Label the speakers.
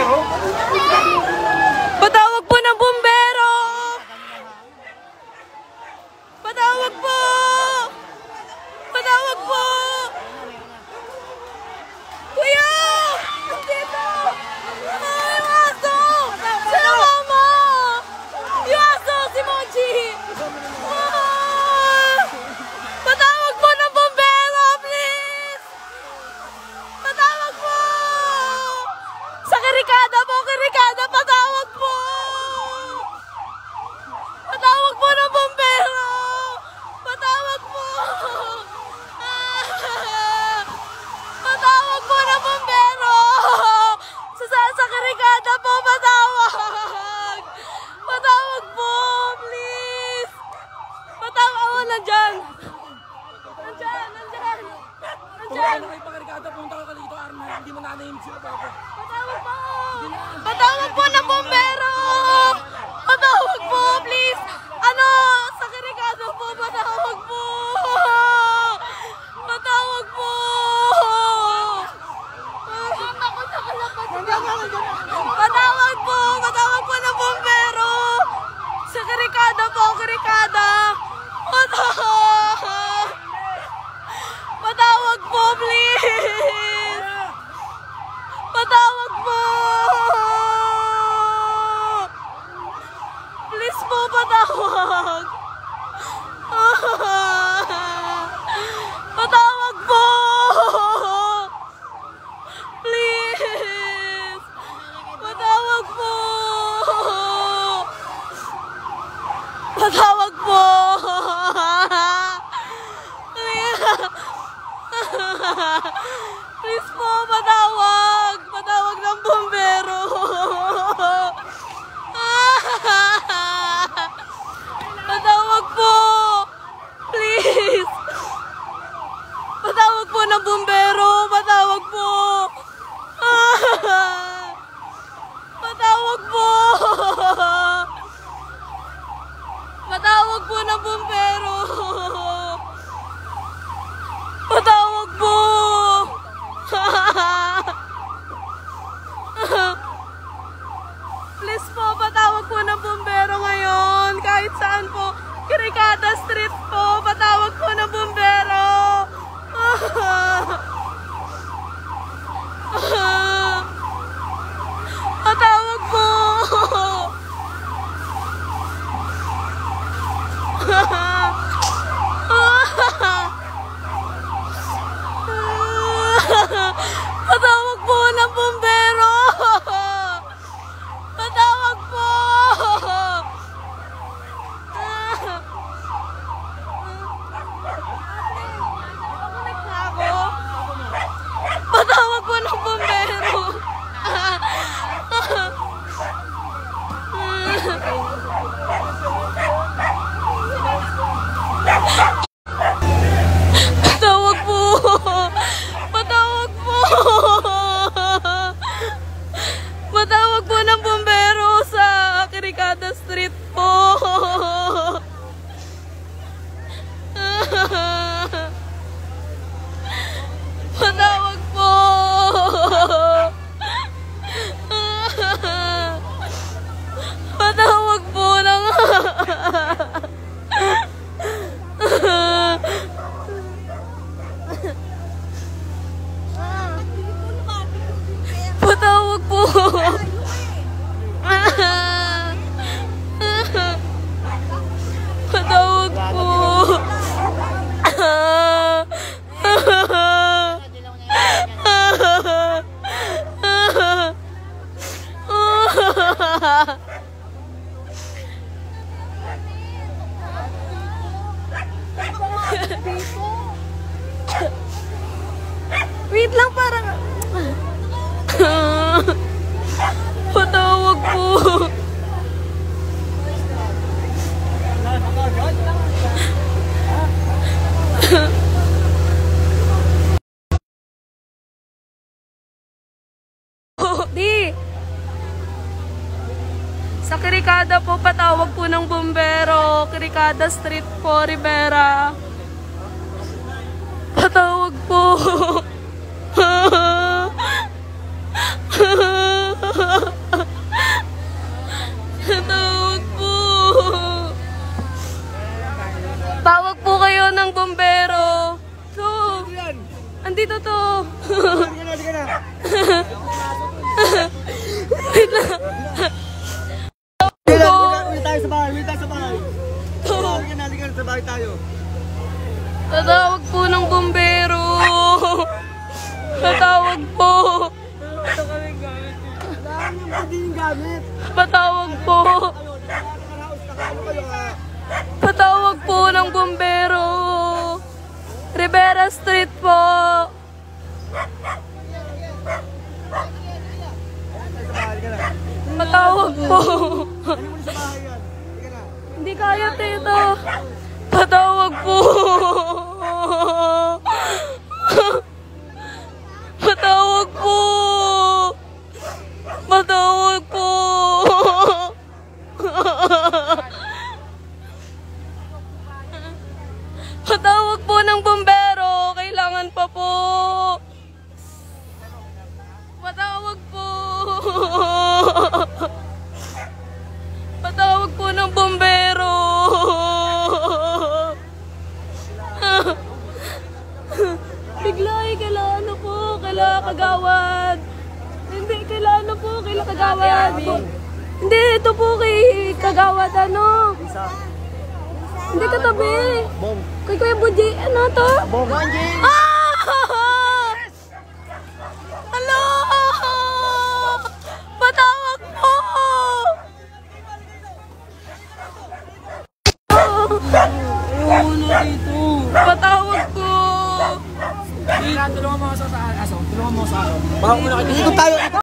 Speaker 1: bumbero?
Speaker 2: Patawag po ng bumbero! Patawag po! Patawag po! Kuya! Dito! Yung aso! Sino mama? Yung aso! Si Mochi! Patawag po ng bumbero, please! Patawag po! Sa Kirikada po! Kirikada! Patawag po! Patawag po ng bumbero! Patawag po! Patawag po ng bumbero! Sa Kirikada po! Patawag! Patawag po! Please! Patawag! Oh, nandyan! Nandyan! Nandyan! Nandyan!
Speaker 1: Kung kayo pakirikada, punta ka dito, Arma. Hindi mo nanayim sila pa ako.
Speaker 2: Patawag po! Patawag po ng bumbero! Patawag po, please! Ano? Sa Kirikado po, patawag po! Patawag po! Patawag po! Patawag po ng bumbero! Sa Kirikada po, Kirikada! Patawag! Patawag po, please! Patawag po! Please po, patawag! Patawag po! Please! Patawag po! Patawag po! Please po, patawag! Patawag ng bumbero! Patawag po! Please! Patawag po ng bumbero! Patawag po! Patawag po! Patawag po ng bumbero! Patawag po! Please po, patawag po ng bumbero ngayon. Kahit saan po. Kirikada Street po. Patawag po ng bumbero. Patawag po. Patawag po ng bumbero! Patawag po! Patawag po ng bumbero! Patawag po! Patawag po! Patawag po ng bumbero sa Kirikada Street po! Patawag po! Patawag po ng... Patawag po. Patawag po. Wait lang, parang... Patawag po. Di. Sa Kirikada po, patawag po ng bumbero. Kirikada Street po, Rivera. Patawag po. Patawag po. Patawag po. Patawag po ng bumbero. Rivera Street po. Patawag po. Hindi kaya, tito. Patawag po. Patawag po. Patawag po. Patawag po ng bumbero. Kailangan pa po. Patawag po. Patawag po ng bumbero. Bigla eh, kailangan na po. Kailangan kagawad. Hindi, kailangan na po. Kailangan kagawad. Hindi, ito po kay kagawad ano. Hindi katabi. Kay Kuya Buji, ano to? Ah! Hello! Patawag po! Patawag po!
Speaker 1: Tulungan mo ako sa aso. Tulungan mo sa aso. Baka muna kayo.
Speaker 3: Ikot tayo.